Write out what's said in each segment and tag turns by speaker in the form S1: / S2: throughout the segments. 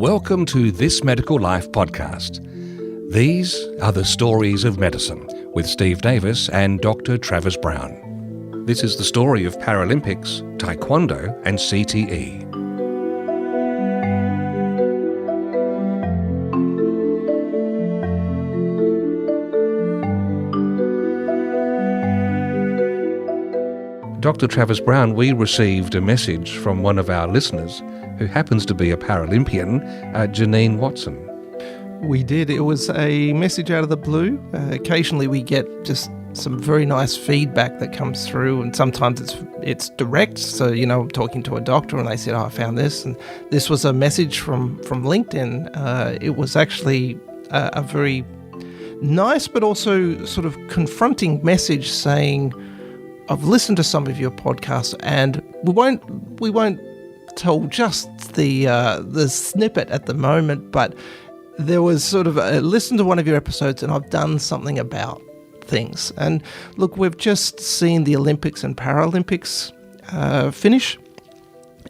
S1: Welcome to This Medical Life podcast. These are the stories of medicine with Steve Davis and Dr. Travis Brown. This is the story of Paralympics, Taekwondo and CTE. Dr. Travis Brown, we received a message from one of our listeners who happens to be a Paralympian, Janine Watson.
S2: We did. It was a message out of the blue. Occasionally we get just some very nice feedback that comes through, and sometimes it's direct. So, I'm talking to a doctor and they said, I found this. And this was a message from LinkedIn. It was actually a very nice but also sort of confronting message saying, I've listened to some of your podcasts, and we won't tell just the snippet at the moment, but there was sort of listen to one of your episodes and I've done something about things. And look, we've just seen the Olympics and Paralympics finish,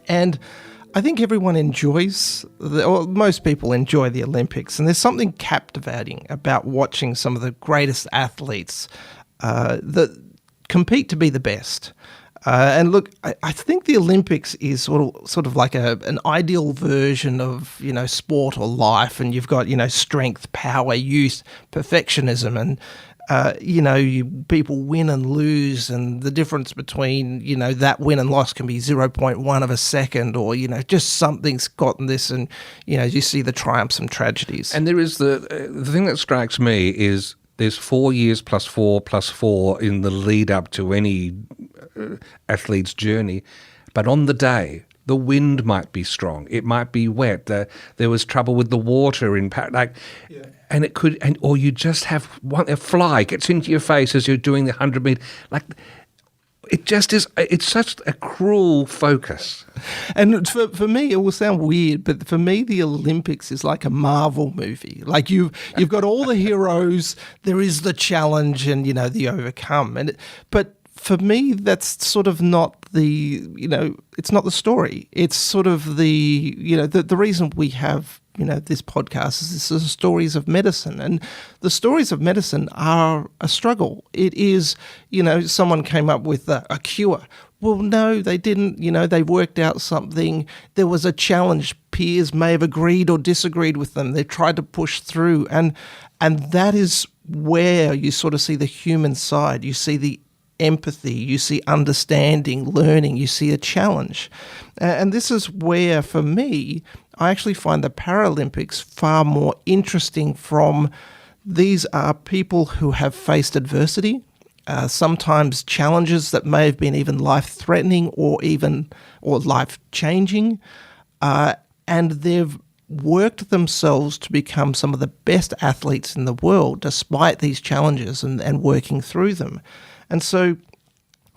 S2: and I think everyone enjoys, or most people enjoy the Olympics, and there's something captivating about watching some of the greatest athletes that compete to be the best. And look, I think the Olympics is sort of like an ideal version of, sport or life. And you've got, strength, power, youth, perfectionism, and, people win and lose. And the difference between, that win and loss can be 0.1 of a second, or, just something's gotten this. And, you see the triumphs and tragedies.
S1: And there is the thing that strikes me is there's 4 years plus 4 plus 4 in the lead up to any athlete's journey. But on the day, the wind might be strong. It might be wet. There was trouble with the water and it could, or you just have a fly gets into your face as you're doing the 100 meter. It just is. It's such a cruel focus.
S2: And for me, it will sound weird, but for me, the Olympics is like a Marvel movie. Like you've got all the heroes. There is the challenge and the overcome. But for me, that's sort of not the it's not the story. It's sort of the reason we have this podcast is the stories of medicine, and the stories of medicine are a struggle. It is, someone came up with a cure. Well, no, they didn't. They worked out something. There was a challenge. Peers may have agreed or disagreed with them. They tried to push through, and that is where you sort of see the human side. You see the empathy, you see understanding, learning, you see a challenge. And this is where, for me, I actually find the Paralympics far more interesting from these are people who have faced adversity, sometimes challenges that may have been even life-threatening or life-changing, and they've worked themselves to become some of the best athletes in the world despite these challenges and working through them. And so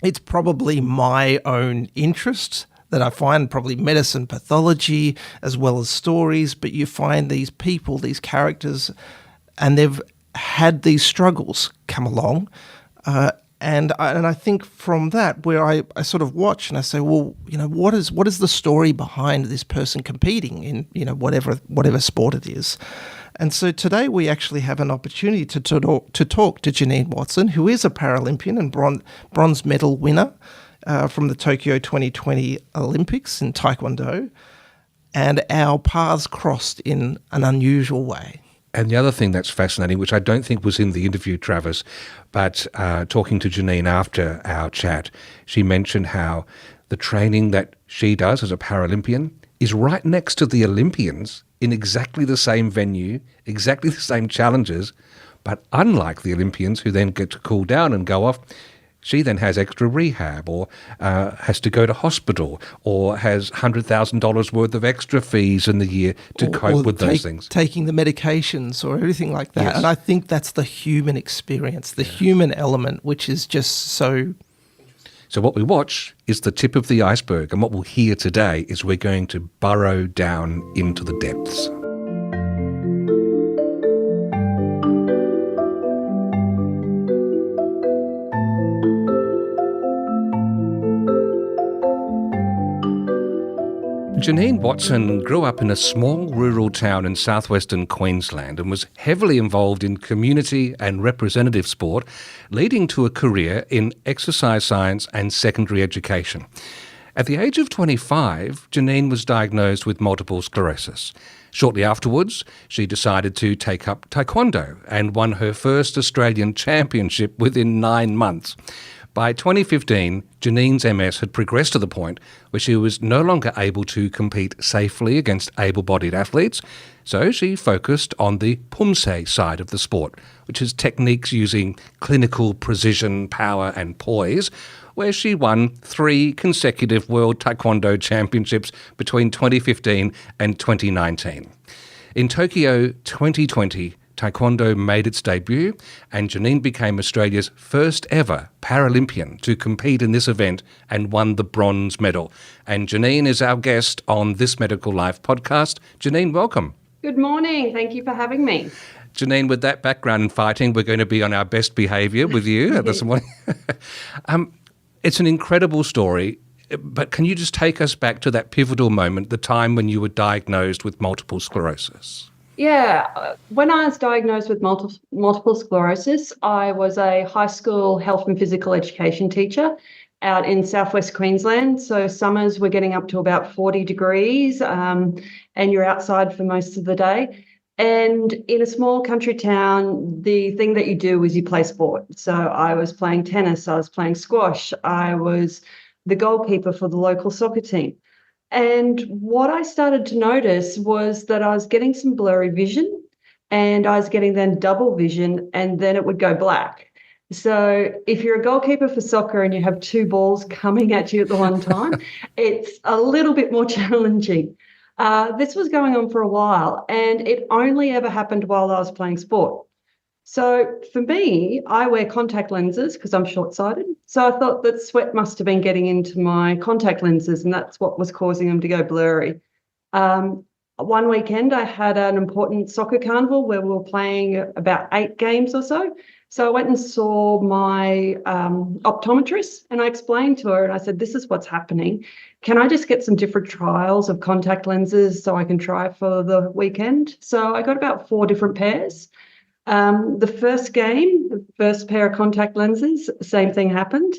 S2: it's probably my own interest that I find, probably medicine, pathology, as well as stories, but you find these people, these characters, and they've had these struggles come along. And I think from that, where I sort of watch and I say, well, what is the story behind this person competing in, whatever sport it is? And so today we actually have an opportunity to talk to Janine Watson, who is a Paralympian and bronze medal winner from the Tokyo 2020 Olympics in Taekwondo. And our paths crossed in an unusual way.
S1: And the other thing that's fascinating, which I don't think was in the interview, Travis, but talking to Janine after our chat, she mentioned how the training that she does as a Paralympian is right next to the Olympians in exactly the same venue, exactly the same challenges, but unlike the Olympians who then get to cool down and go off, she then has extra rehab or has to go to hospital or has $100,000 worth of extra fees in the year to cope with those things.
S2: Taking the medications or everything like that.
S1: Yes.
S2: And I think that's the human experience, the human element, which is just so...
S1: So what we watch is the tip of the iceberg, and what we'll hear today is we're going to burrow down into the depths. Janine Watson grew up in a small rural town in southwestern Queensland and was heavily involved in community and representative sport, leading to a career in exercise science and secondary education. At the age of 25, Janine was diagnosed with multiple sclerosis. Shortly afterwards, she decided to take up taekwondo and won her first Australian championship within 9 months. By 2015, Janine's MS had progressed to the point where she was no longer able to compete safely against able-bodied athletes, so she focused on the pumse side of the sport, which is techniques using clinical precision, power and poise, where she won 3 consecutive World Taekwondo Championships between 2015 and 2019. In Tokyo 2020, Taekwondo made its debut, and Janine became Australia's first ever Paralympian to compete in this event and won the bronze medal. And Janine is our guest on This Medical Life podcast. Janine, welcome.
S3: Good morning. Thank you for having me.
S1: Janine, with that background in fighting, we're going to be on our best behaviour with you this morning. It's an incredible story, but can you just take us back to that pivotal moment, the time when you were diagnosed with multiple sclerosis?
S3: Yeah, when I was diagnosed with multiple sclerosis, I was a high school health and physical education teacher out in southwest Queensland. So summers were getting up to about 40 degrees and you're outside for most of the day. And in a small country town, the thing that you do is you play sport. So I was playing tennis, I was playing squash, I was the goalkeeper for the local soccer team. And what I started to notice was that I was getting some blurry vision and I was getting then double vision and then it would go black. So if you're a goalkeeper for soccer and you have 2 balls coming at you at the one time, it's a little bit more challenging. This was going on for a while and it only ever happened while I was playing sport. So for me, I wear contact lenses because I'm short-sighted. So I thought that sweat must have been getting into my contact lenses and that's what was causing them to go blurry. One weekend I had an important soccer carnival where we were playing about 8 games or so. So I went and saw my optometrist and I explained to her and I said, this is what's happening. Can I just get some different trials of contact lenses so I can try for the weekend? So I got about 4 different pairs. The first game, the first pair of contact lenses, same thing happened.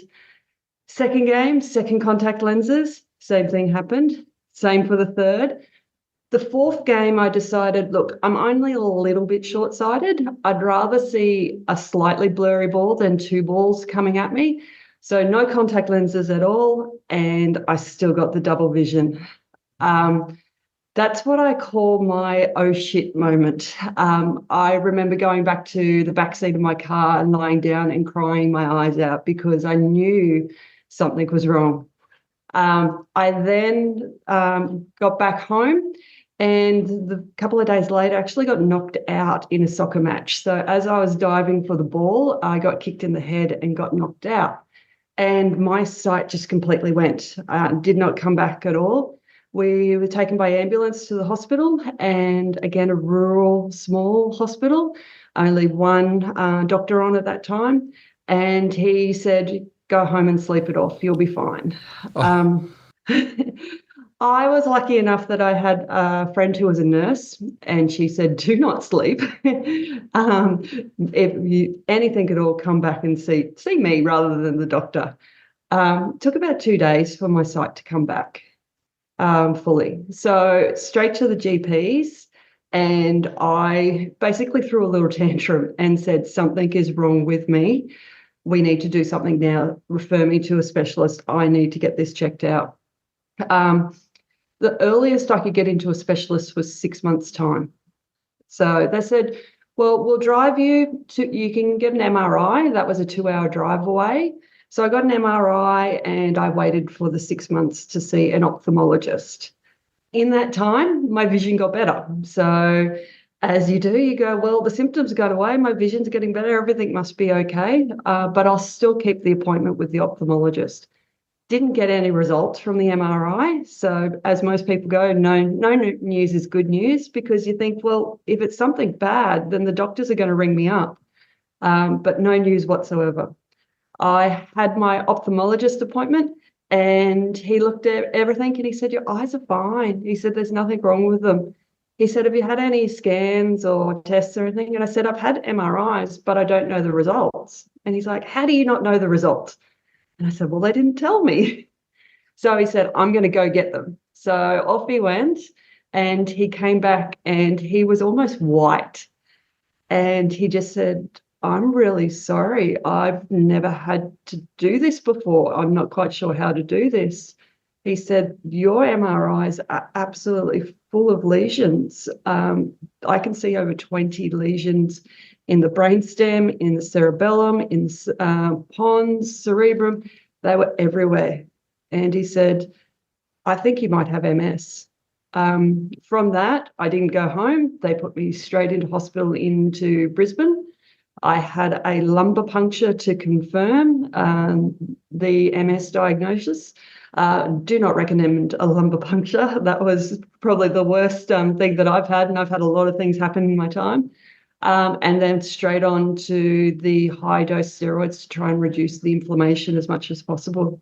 S3: Second game, second contact lenses, same thing happened. Same for the third. The fourth game, I decided, look, I'm only a little bit short-sighted. I'd rather see a slightly blurry ball than 2 balls coming at me. So no contact lenses at all, and I still got the double vision. That's what I call my oh shit moment. I remember going back to the backseat of my car and lying down and crying my eyes out because I knew something was wrong. I then got back home and a couple of days later actually got knocked out in a soccer match. So as I was diving for the ball, I got kicked in the head and got knocked out. And my sight just completely went, did not come back at all. We were taken by ambulance to the hospital and again, a rural small hospital, only one doctor on at that time. And he said, go home and sleep it off. You'll be fine. Oh. I was lucky enough that I had a friend who was a nurse and she said, do not sleep. If anything at all, come back and see me rather than the doctor. Took about 2 days for my sight to come back. Fully. So straight to the GPs and I basically threw a little tantrum and said, something is wrong with me. We need to do something now. Refer me to a specialist. I need to get this checked out. The earliest I could get into a specialist was 6 months' time. So they said, well, we'll drive you you can get an MRI. That was a 2-hour drive away. So I got an MRI and I waited for the 6 months to see an ophthalmologist. In that time, my vision got better. So as you do, you go, well, the symptoms got away, my vision's getting better, everything must be okay, but I'll still keep the appointment with the ophthalmologist. Didn't get any results from the MRI. So as most people go, no news is good news because you think, well, if it's something bad, then the doctors are going to ring me up, but no news whatsoever. I had my ophthalmologist appointment And he looked at everything and he said, your eyes are fine. He said, there's nothing wrong with them. He said, have you had any scans or tests or anything? And I said, I've had MRIs, but I don't know the results. And he's like, how do you not know the results? And I said, well, they didn't tell me. So he said, I'm going to go get them. So off he went, and he came back and he was almost white. And he just said, I'm really sorry. I've never had to do this before. I'm not quite sure how to do this. He said, your MRIs are absolutely full of lesions. I can see over 20 lesions in the brainstem, in the cerebellum, in pons, cerebrum. They were everywhere. And he said, I think you might have MS. From that, I didn't go home. They put me straight into hospital into Brisbane. I had a lumbar puncture to confirm the MS diagnosis. Do not recommend a lumbar puncture. That was probably the worst thing that I've had, and I've had a lot of things happen in my time. And then straight on to the high-dose steroids to try and reduce the inflammation as much as possible.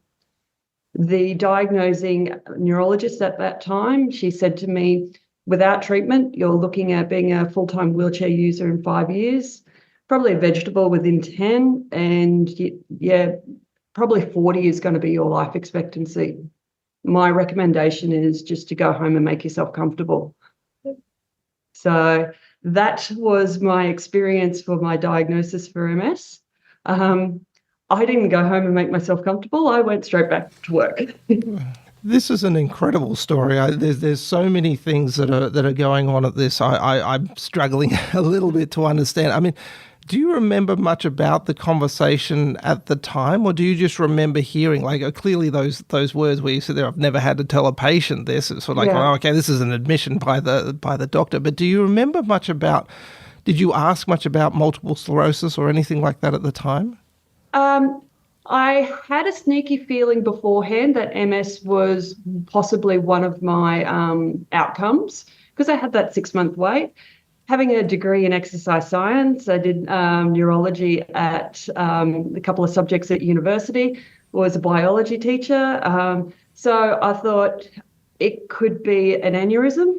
S3: The diagnosing neurologist at that time, she said to me, without treatment, you're looking at being a full-time wheelchair user in 5 years, probably a vegetable within 10, and yeah, probably 40 is going to be your life expectancy. My recommendation is just to go home and make yourself comfortable. So that was my experience for my diagnosis for MS. I didn't go home and make myself comfortable. I went straight back to work.
S2: This is an incredible story. There's so many things that are going on at this. I'm struggling a little bit to understand. I mean, do you remember much about the conversation at the time, or do you just remember hearing, like, clearly those words where you said there, I've never had to tell a patient this. It's sort of like, oh, okay, this is an admission by the doctor. But do you remember much about? Did you ask much about multiple sclerosis or anything like that at the time?
S3: I had a sneaky feeling beforehand that MS was possibly one of my outcomes because I had that 6-month wait. Having a degree in exercise science, I did neurology at a couple of subjects at university, was a biology teacher. So I thought it could be an aneurysm,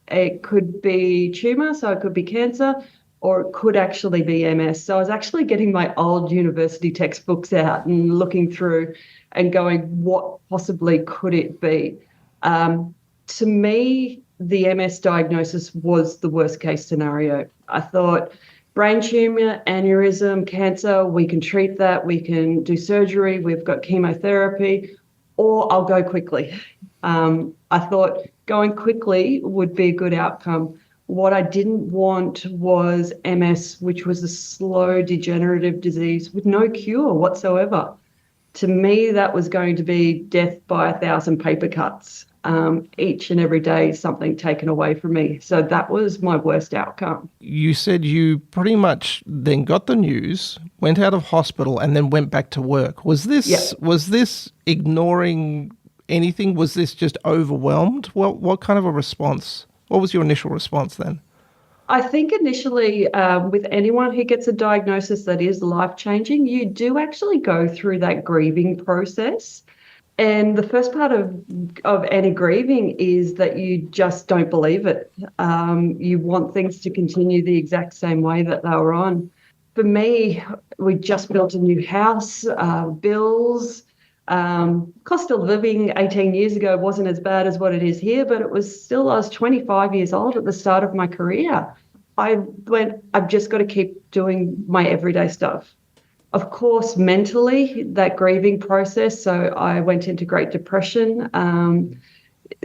S3: it could be tumour, so it could be cancer, or it could actually be MS. So I was actually getting my old university textbooks out and looking through and going, what possibly could it be? To me, the MS diagnosis was the worst case scenario. I thought brain tumour, aneurysm, cancer, we can treat that, we can do surgery, we've got chemotherapy, or I'll go quickly. I thought going quickly would be a good outcome. What I didn't want was MS, which was a slow degenerative disease with no cure whatsoever. To me, that was going to be death by 1,000 paper cuts. Each and every day, something taken away from me. So that was my worst outcome.
S2: You said you pretty much then got the news, went out of hospital, and then went back to work. Was this ignoring anything? Was this just overwhelmed? What kind of a response? What was your initial response then?
S3: I think initially with anyone who gets a diagnosis that is life-changing, you do actually go through that grieving process. And the first part of any grieving is that you just don't believe it. You want things to continue the exact same way that they were on. For me, we just built a new house, bills, cost of living 18 years ago wasn't as bad as what it is here, but it was still, I was 25 years old at the start of my career. I went, I've just got to keep doing my everyday stuff. Of course, mentally, that grieving process. So I went into Great Depression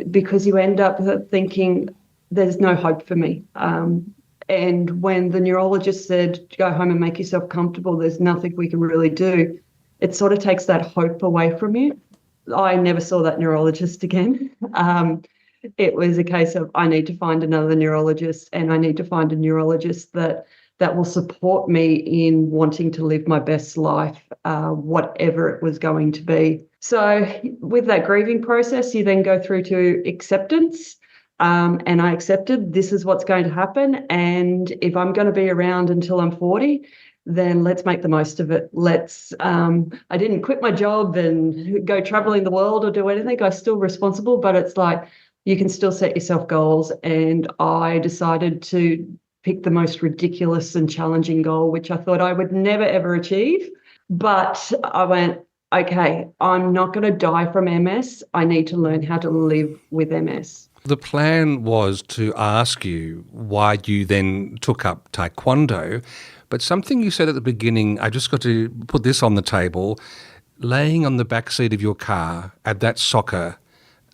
S3: because you end up thinking there's no hope for me. And when the neurologist said, go home and make yourself comfortable, there's nothing we can really do, it sort of takes that hope away from you. I never saw that neurologist again. It was a case of I need to find another neurologist, and I need to find a neurologist that will support me in wanting to live my best life, whatever it was going to be. So with that grieving process, you then go through to acceptance. And I accepted this is what's going to happen. And if I'm going to be around until I'm 40, then let's make the most of it. I didn't quit my job and go traveling the world or do anything. I'm still responsible, but it's like you can still set yourself goals. And I decided to pick the most ridiculous and challenging goal, which I thought I would never, ever achieve. But I went, okay, I'm not going to die from MS. I need to learn how to live with MS.
S1: The plan was to ask you why you then took up Taekwondo, but something you said at the beginning, I just got to put this on the table, laying on the back seat of your car at that soccer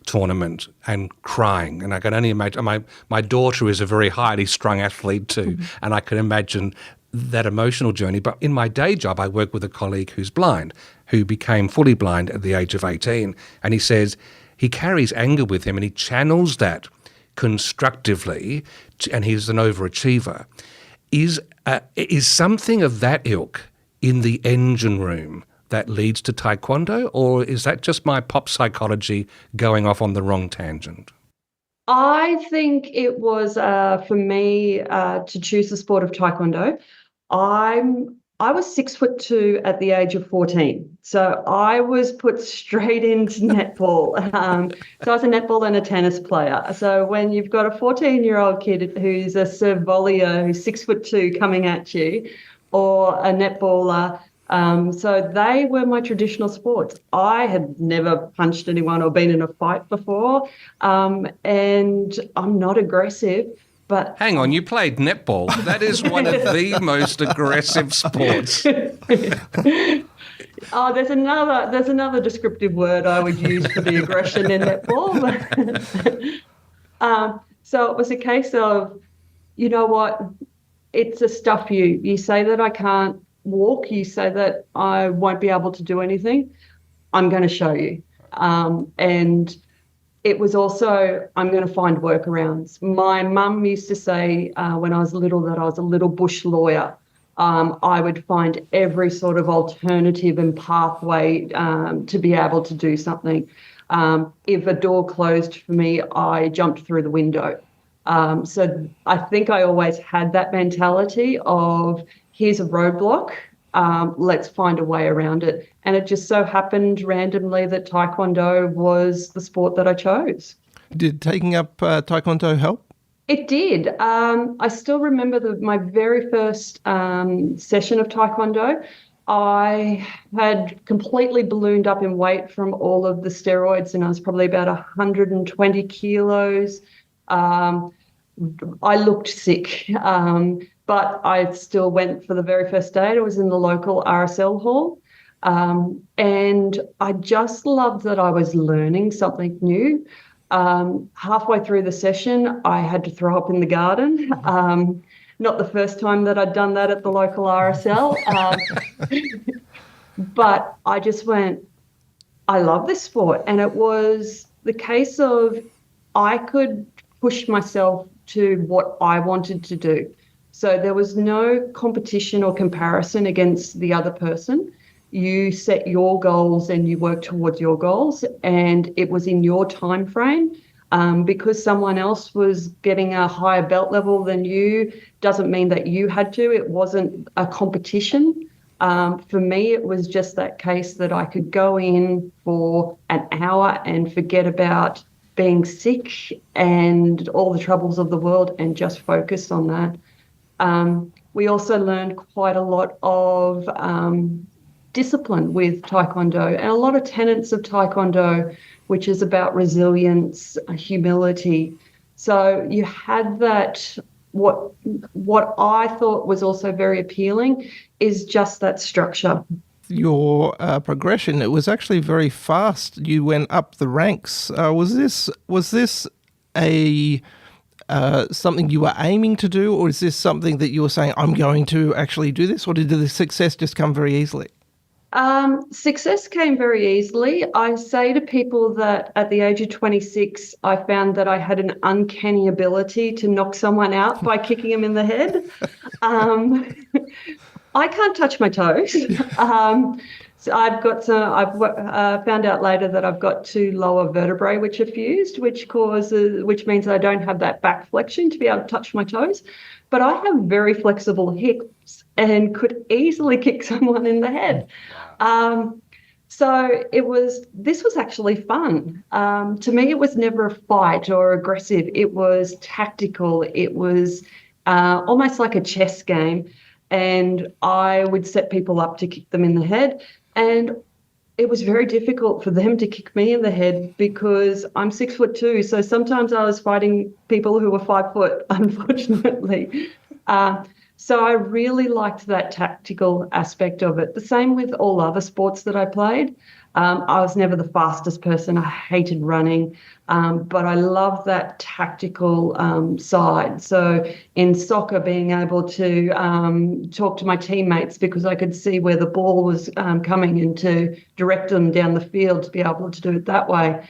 S1: tournament and crying. And I can only imagine, my daughter is a very highly strung athlete too, and I can imagine that emotional journey. But in my day job, I work with a colleague who's blind, who became fully blind at the age of 18. And he says he carries anger with him and he channels that constructively, and he's an overachiever. Is something of that ilk in the engine room that leads to Taekwondo, or is that just my pop psychology going off on the wrong tangent?
S3: I think it was for me to choose the sport of Taekwondo. I was 6'2" at the age of 14, so I was put straight into netball. So I was a netball and a tennis player. So when you've got a 14-year-old kid who's a serve volleyer who's 6'2" coming at you, or a netballer, so they were my traditional sports. I had never punched anyone or been in a fight before, and I'm not aggressive. But
S1: hang on, you played netball. That is one of the most aggressive sports.
S3: Oh, there's another descriptive word I would use for the aggression in netball. So it was a case of, you know what, it's a stuff you. You say that I can't walk, you say that I won't be able to do anything, I'm going to show you. And it was also, I'm going to find workarounds. My mum used to say when I was little that I was a little bush lawyer. I would find every sort of alternative and pathway to be able to do something. If a door closed for me, I jumped through the window. So I think I always had that mentality of, here's a roadblock, let's find a way around it. And it just so happened randomly that Taekwondo was the sport that I chose.
S2: Did taking up Taekwondo help?
S3: It did. I still remember my very first session of Taekwondo. I had completely ballooned up in weight from all of the steroids, and I was probably about 120 kilos. I looked sick, but I still went for the very first day. I was in the local RSL hall, and I just loved that I was learning something new. Halfway through the session, I had to throw up in the garden. Not the first time that I'd done that at the local RSL, but I just went, I love this sport. And it was the case of I could push myself to what I wanted to do. So there was no competition or comparison against the other person. You set your goals and you work towards your goals, and it was in your time frame. Because someone else was getting a higher belt level than you doesn't mean that you had to. It wasn't a competition. For me, it was just that case that I could go in for an hour and forget about being sick and all the troubles of the world and just focus on that. We also learned quite a lot of discipline with Taekwondo, and a lot of tenets of Taekwondo, which is about resilience, humility. So you had that. What I thought was also very appealing is just that structure.
S2: Your progression, it was actually very fast. You went up the ranks. Was this a something you were aiming to do, or is this something that you were saying, I'm going to actually do this, or did the success just come very easily?
S3: Success came very easily. I say to people that at the age of 26, I found that I had an uncanny ability to knock someone out by kicking them in the head. I can't touch my toes. So I've found out later that I've got 2 lower vertebrae which are fused, which means I don't have that back flexion to be able to touch my toes. But I have very flexible hips and could easily kick someone in the head. So this was actually fun. To me, it was never a fight or aggressive. It was tactical. It was almost like a chess game. And I would set people up to kick them in the head. And it was very difficult for them to kick me in the head because I'm 6'2". So sometimes I was fighting people who were 5 foot, unfortunately. So I really liked that tactical aspect of it. The same with all other sports that I played. I was never the fastest person. I hated running, but I loved that tactical side. So in soccer, being able to talk to my teammates because I could see where the ball was coming and to direct them down the field to be able to do it that way.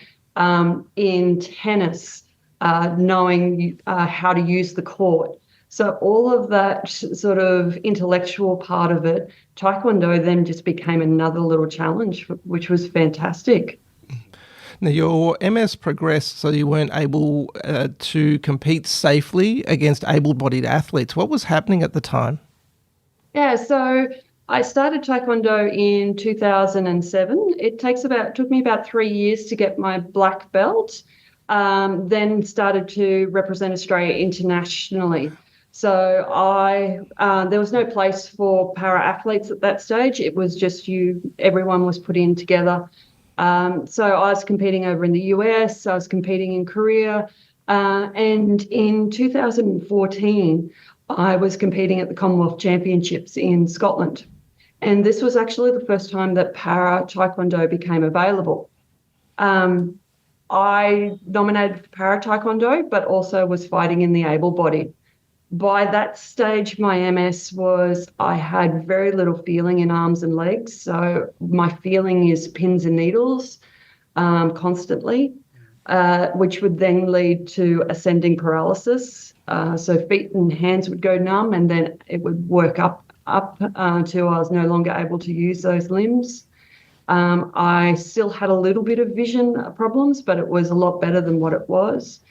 S3: In tennis, knowing how to use the court. So all of that sort of intellectual part of it, Taekwondo then just became another little challenge, which was fantastic.
S2: Now, your MS progressed so you weren't able to compete safely against able-bodied athletes. What was happening at the time?
S3: Yeah, so I started Taekwondo in 2007. It took me about 3 years to get my black belt, then started to represent Australia internationally. So there was no place for para athletes at that stage. It was just everyone was put in together. So I was competing over in the US, I was competing in Korea, and in 2014, I was competing at the Commonwealth Championships in Scotland. And this was actually the first time that para Taekwondo became available. I nominated for para Taekwondo, but also was fighting in the able-bodied. By that stage, my MS was I had very little feeling in arms and legs. So my feeling is pins and needles constantly, which would then lead to ascending paralysis. So feet and hands would go numb, and then it would work up until I was no longer able to use those limbs. I still had a little bit of vision problems, but it was a lot better than what it was.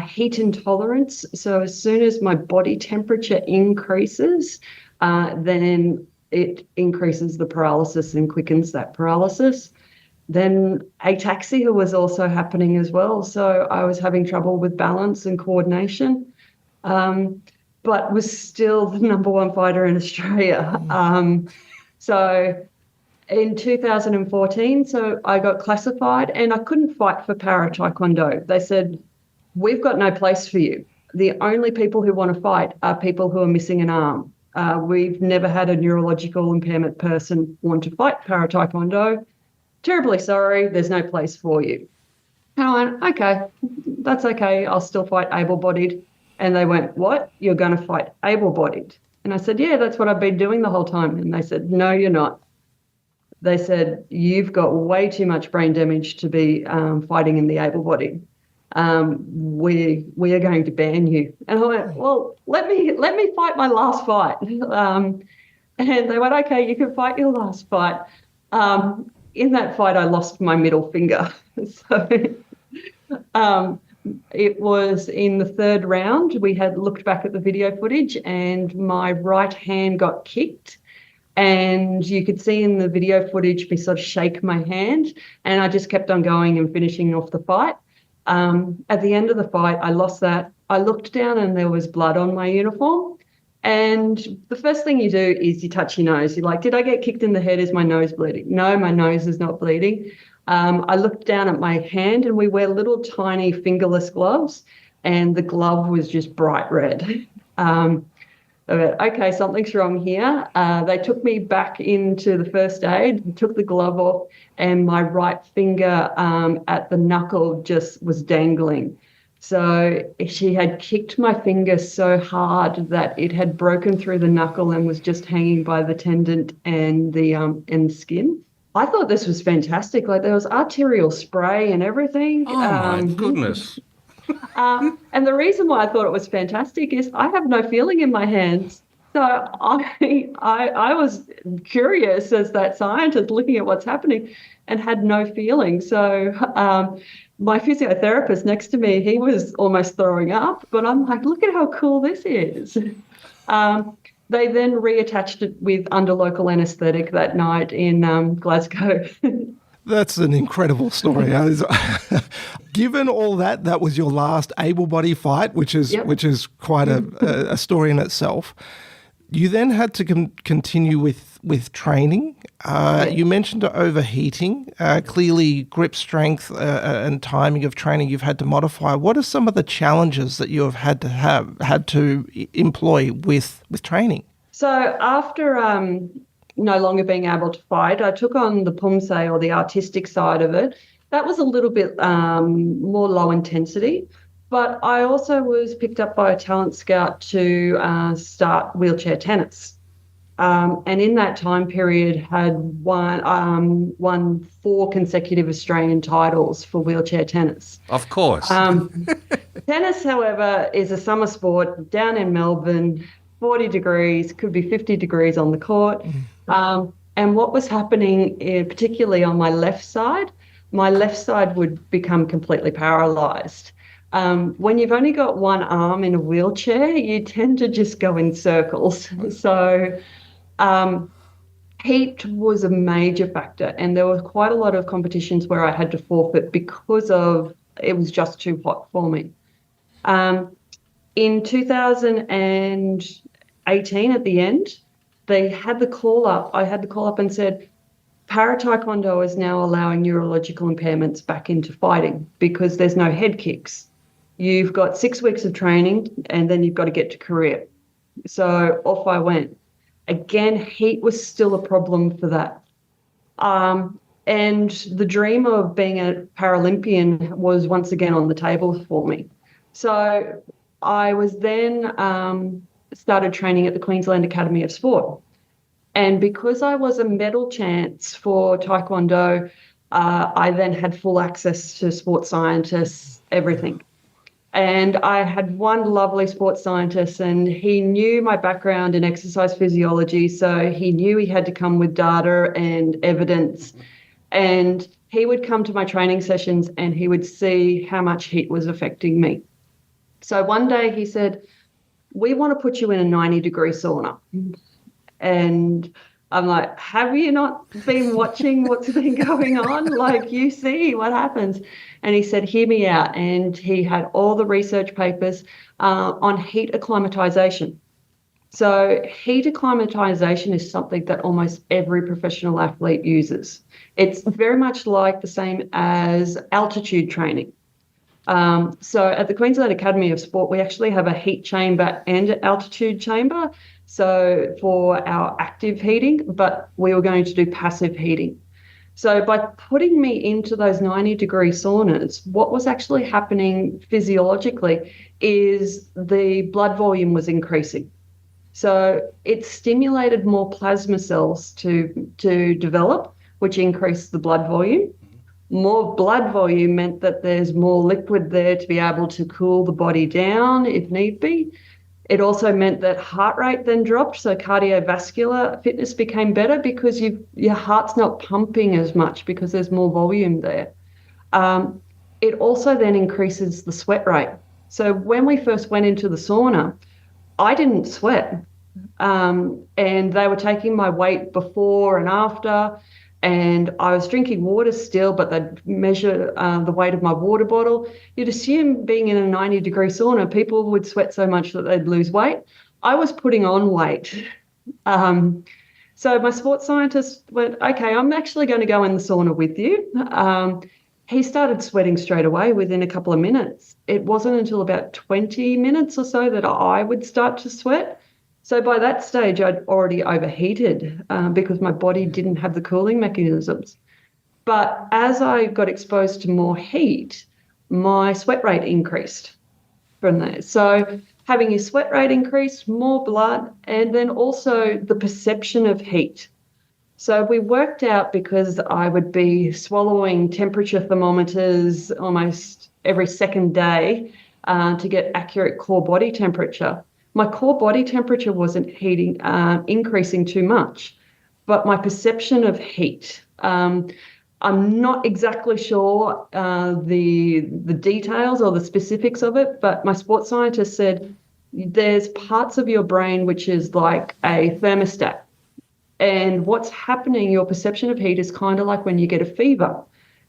S3: Heat intolerance. So as soon as my body temperature increases, then it increases the paralysis and quickens that paralysis. Then ataxia was also happening as well. So I was having trouble with balance and coordination, but was still the number 1 fighter in Australia. So in 2014, so I got classified and I couldn't fight for para Taekwondo. They said, we've got no place for you. The only people who want to fight are people who are missing an arm. We've never had a neurological impairment person want to fight para Taekwondo. Terribly sorry, there's no place for you. And I went, okay, that's okay. I'll still fight able-bodied. And they went, what? You're going to fight able-bodied? And I said, yeah, that's what I've been doing the whole time. And they said, no, you're not. They said, you've got way too much brain damage to be fighting in the able-bodied. We are going to ban you. And I went, well, let me fight my last fight. And they went, okay, you can fight your last fight. In that fight, I lost my middle finger. So it was in the 3rd round. We had looked back at the video footage and my right hand got kicked. And you could see in the video footage me sort of shake my hand. And I just kept on going and finishing off the fight. At the end of the fight, I lost that. I looked down and there was blood on my uniform. And the first thing you do is you touch your nose. You're like, did I get kicked in the head? Is my nose bleeding? No, my nose is not bleeding. I looked down at my hand and we wear little tiny fingerless gloves and the glove was just bright red. Okay, something's wrong here. They took me back into the first aid, took the glove off, and my right finger at the knuckle just was dangling. So she had kicked my finger so hard that it had broken through the knuckle and was just hanging by the tendon and the skin. I thought this was fantastic. Like there was arterial spray and everything.
S1: Oh my goodness.
S3: And the reason why I thought it was fantastic is I have no feeling in my hands. So I was curious as that scientist looking at what's happening and had no feeling. So my physiotherapist next to me, he was almost throwing up, but I'm like, look at how cool this is. They then reattached it with under local anaesthetic that night in Glasgow.
S2: That's an incredible story. Given all that, that was your last able-body fight, which is
S3: Yep.
S2: which is quite a story in itself. You then had to continue with training. You mentioned overheating. Clearly, grip strength and timing of training you've had to modify. What are some of the challenges that you have had to employ with training?
S3: So after no longer being able to fight, I took on the Pumse, or the artistic side of it. That was a little bit more low intensity, but I also was picked up by a talent scout to start wheelchair tennis. And in that time period had won 4 consecutive Australian titles for wheelchair tennis.
S1: Of course.
S3: Tennis, however, is a summer sport down in Melbourne, 40 degrees, could be 50 degrees on the court. And what was happening, particularly on my left side would become completely paralysed. When you've only got one arm in a wheelchair, you tend to just go in circles. So heat was a major factor, and there were quite a lot of competitions where I had to forfeit because of it was just too hot for me. In 2018, at the end, they had the call up. I had the call up and said, Para Taekwondo is now allowing neurological impairments back into fighting because there's no head kicks. You've got 6 weeks of training and then you've got to get to career. So off I went. Again, heat was still a problem for that. And the dream of being a Paralympian was once again on the table for me. So I was then started training at the Queensland Academy of Sport. And because I was a medal chance for Taekwondo, I then had full access to sports scientists, everything. And I had one lovely sports scientist, and he knew my background in exercise physiology, so he knew he had to come with data and evidence. And he would come to my training sessions and he would see how much heat was affecting me. So one day he said, we want to put you in a 90-degree sauna. And I'm like, have you not been watching what's been going on? Like, you see what happens. And he said, hear me out. And he had all the research papers on heat acclimatization. So heat acclimatization is something that almost every professional athlete uses. It's very much like the same as altitude training. So at the Queensland Academy of Sport, we actually have a heat chamber and an altitude chamber. So for our active heating, but we were going to do passive heating. So by putting me into those 90-degree saunas, what was actually happening physiologically is the blood volume was increasing. So it stimulated more plasma cells to develop, which increased the blood volume. More blood volume meant that there's more liquid there to be able to cool the body down if need be. It also meant that heart rate then dropped, so cardiovascular fitness became better because your heart's not pumping as much because there's more volume there. It also then increases the sweat rate. So when we first went into the sauna, I didn't sweat, and they were taking my weight before and after, and I was drinking water still, but they'd measure the weight of my water bottle. You'd assume being in a 90-degree sauna, people would sweat so much that they'd lose weight. I was putting on weight. So my sports scientist went, okay, I'm actually going to go in the sauna with you. He started sweating straight away within a couple of minutes. It wasn't until about 20 minutes or so that I would start to sweat. So by that stage, I'd already overheated because my body didn't have the cooling mechanisms. But as I got exposed to more heat, my sweat rate increased from there. So having your sweat rate increase, more blood, and then also the perception of heat. So we worked out, because I would be swallowing temperature thermometers almost every second day to get accurate core body temperature, my core body temperature wasn't increasing too much, but my perception of heat. I'm not exactly sure the details or the specifics of it, but my sports scientist said there's parts of your brain which is like a thermostat. And what's happening, your perception of heat is kind of like when you get a fever.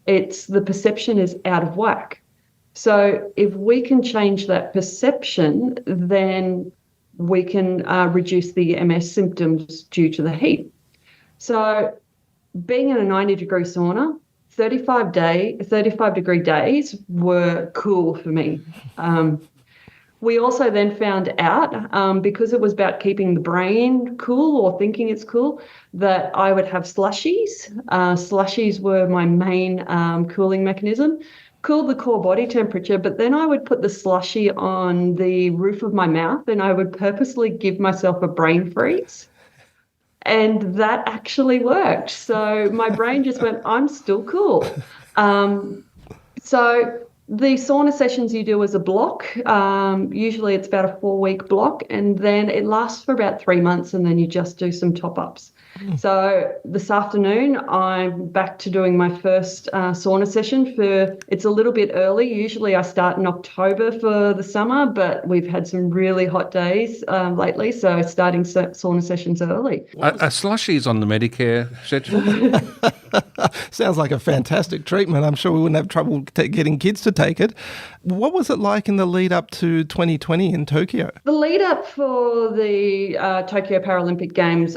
S3: The perception is out of whack. So if we can change that perception, then we can reduce the MS symptoms due to the heat. So being in a 90-degree sauna, 35-degree days were cool for me. We also then found out, because it was about keeping the brain cool or thinking it's cool, that I would have slushies. Slushies were my main cooling mechanism. Cooled the core body temperature, but then I would put the slushie on the roof of my mouth and I would purposely give myself a brain freeze. And that actually worked. So my brain just went, I'm still cool. So the sauna sessions you do as a block, usually it's about a 4-week block, and then it lasts for about 3 months, and then you just do some top-ups. So this afternoon, I'm back to doing my first sauna session. It's a little bit early. Usually I start in October for the summer, but we've had some really hot days lately, so starting sauna sessions early.
S1: Are slushies on the Medicare schedule?
S2: Sounds like a fantastic treatment. I'm sure we wouldn't have trouble getting kids to take it. What was it like in the lead up to 2020 in Tokyo?
S3: The lead up for the Tokyo Paralympic Games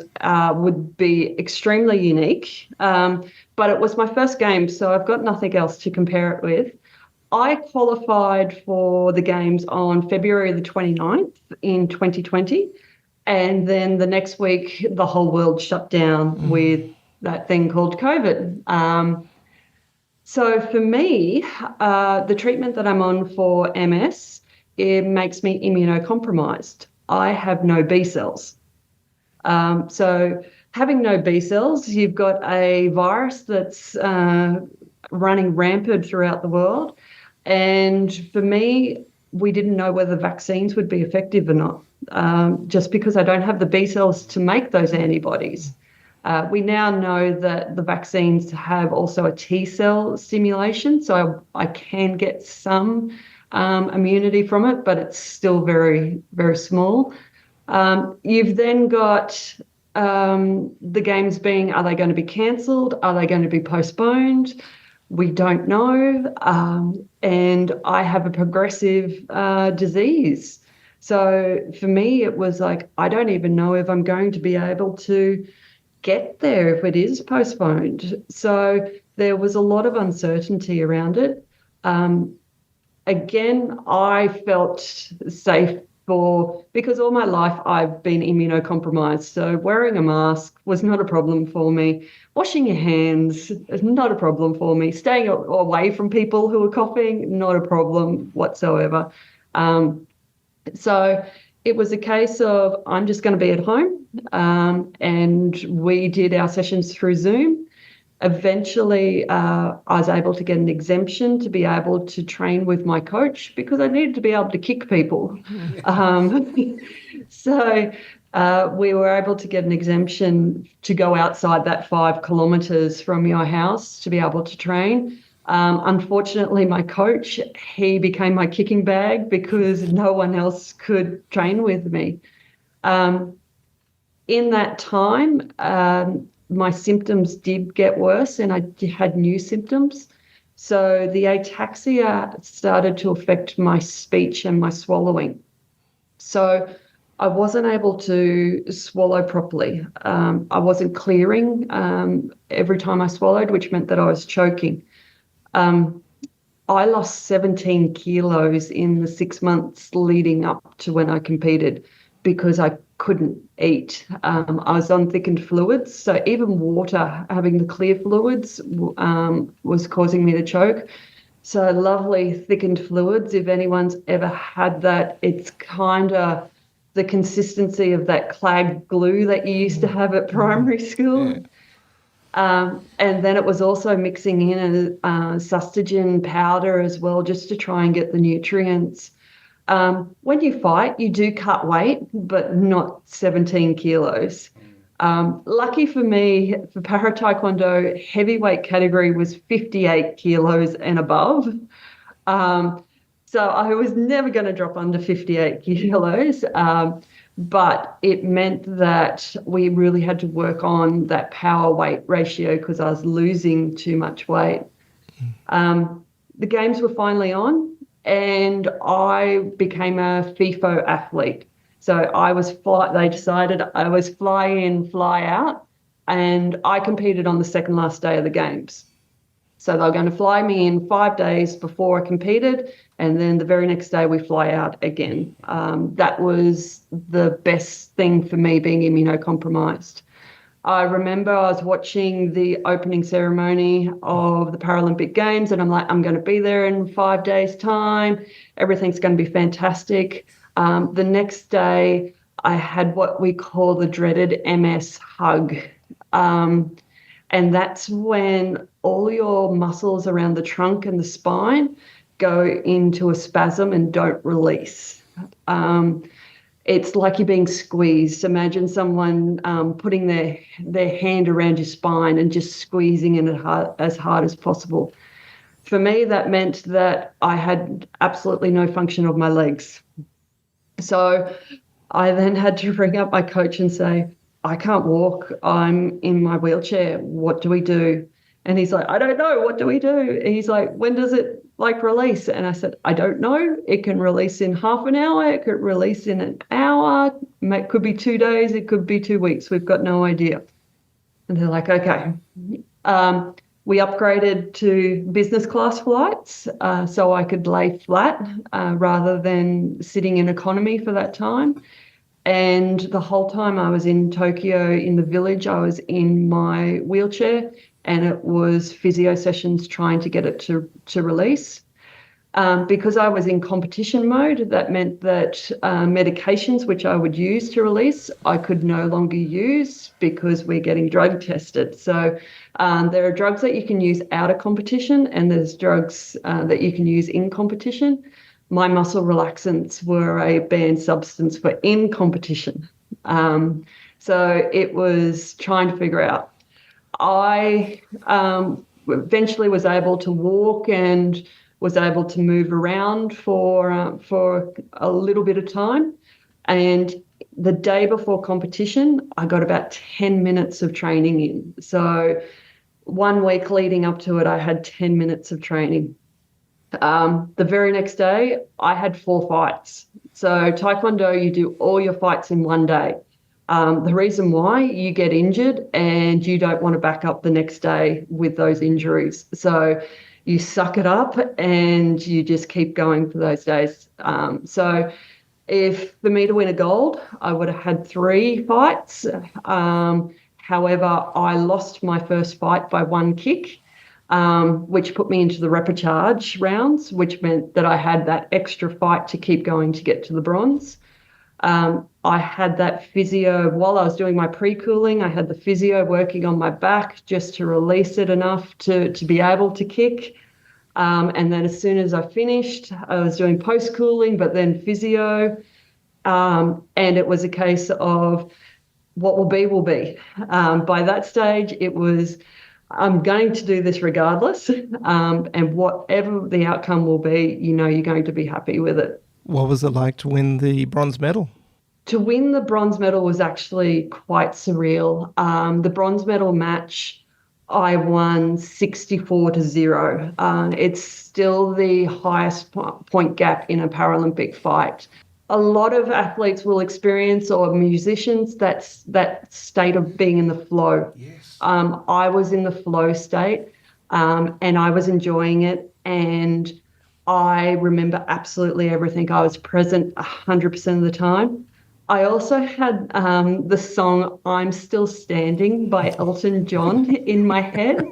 S3: would be extremely unique, but it was my first game, so I've got nothing else to compare it with. I qualified for the Games on February the 29th in 2020, and then the next week the whole world shut down with that thing called COVID. So for me, the treatment that I'm on for MS, it makes me immunocompromised. I have no B cells. So having no B cells, you've got a virus that's running rampant throughout the world. And for me, we didn't know whether vaccines would be effective or not, just because I don't have the B cells to make those antibodies. We now know that the vaccines have also a T cell stimulation, so I can get some immunity from it, but it's still very, very small. You've then got the games being, are they going to be cancelled? Are they going to be postponed? We don't know. And I have a progressive disease. So for me, it was like, I don't even know if I'm going to be able to get there if it is postponed. So there was a lot of uncertainty around it. Again, I felt safe because all my life I've been immunocompromised. So wearing a mask was not a problem for me. Washing your hands is not a problem for me. Staying away from people who are coughing, not a problem whatsoever. So it was a case of I'm just going to be at home, and we did our sessions through Zoom. Eventually, I was able to get an exemption to be able to train with my coach because I needed to be able to kick people. So we were able to get an exemption to go outside that 5 kilometres from your house to be able to train. Unfortunately, my coach, he became my kicking bag because no one else could train with me. In that time, my symptoms did get worse and I had new symptoms. So the ataxia started to affect my speech and my swallowing. So I wasn't able to swallow properly. I wasn't clearing every time I swallowed, which meant that I was choking. I lost 17 kilos in the 6 months leading up to when I competed because I couldn't eat. I was on thickened fluids, so even water, having the clear fluids, was causing me to choke. So lovely thickened fluids, if anyone's ever had that, it's kind of the consistency of that clag glue that you used to have at primary school. Yeah. And then it was also mixing in a sustagen powder as well, just to try and get the nutrients. When you fight, you do cut weight, but not 17 kilos. Lucky for me, for para taekwondo, heavyweight category was 58 kilos and above. So I was never going to drop under 58 kilos, but it meant that we really had to work on that power weight ratio because I was losing too much weight. The games were finally on, and I became a FIFO athlete. So they decided I was fly in, fly out, and I competed on the second last day of the games. So they were going to fly me in 5 days before I competed, and then the very next day we fly out again. That was the best thing for me, being immunocompromised. I remember I was watching the opening ceremony of the Paralympic Games, and I'm like, I'm going to be there in 5 days' time. Everything's going to be fantastic. The next day, I had what we call the dreaded MS hug. And that's when all your muscles around the trunk and the spine go into a spasm and don't release. It's like you're being squeezed. Imagine someone putting their hand around your spine and just squeezing it as hard as possible. For me, that meant that I had absolutely no function of my legs. So I then had to ring up my coach and say, I can't walk. I'm in my wheelchair. What do we do? And he's like, I don't know. What do we do? And he's like, when does it release? And I said, I don't know. It can release in half an hour. It could release in an hour. It could be 2 days. It could be 2 weeks. We've got no idea. And they're like, okay. We upgraded to business class flights so I could lay flat rather than sitting in economy for that time. And the whole time I was in Tokyo in the village, I was in my wheelchair, and it was physio sessions trying to get it to release. Because I was in competition mode, that meant that medications which I would use to release, I could no longer use because we're getting drug tested. So there are drugs that you can use out of competition, and there's drugs that you can use in competition. My muscle relaxants were a banned substance for in competition. So it was trying to figure out. I eventually was able to walk and was able to move around for a little bit of time. And the day before competition, I got about 10 minutes of training in. So 1 week leading up to it, I had 10 minutes of training. The very next day, I had 4 fights. So Taekwondo, you do all your fights in 1 day. The reason why, you get injured and you don't want to back up the next day with those injuries. So you suck it up and you just keep going for those days. So if for me to win a gold, I would have had 3 fights. However, I lost my first fight by 1 kick, which put me into the repechage rounds, which meant that I had that extra fight to keep going to get to the bronze. I had that physio while I was doing my pre-cooling. I had the physio working on my back just to release it enough to be able to kick. And then as soon as I finished, I was doing post-cooling, but then physio. And it was a case of what will be, will be. By that stage, it was, I'm going to do this regardless. And whatever the outcome will be, you're going to be happy with it.
S2: What was it like to win the bronze medal?
S3: To win the bronze medal was actually quite surreal. The bronze medal match, I won 64-0. It's still the highest point gap in a Paralympic fight. A lot of athletes will experience, or musicians, that state of being in the flow.
S1: Yes.
S3: I was in the flow state, and I was enjoying it, and I remember absolutely everything. I was present 100% of the time. I also had the song I'm Still Standing by Elton John in my head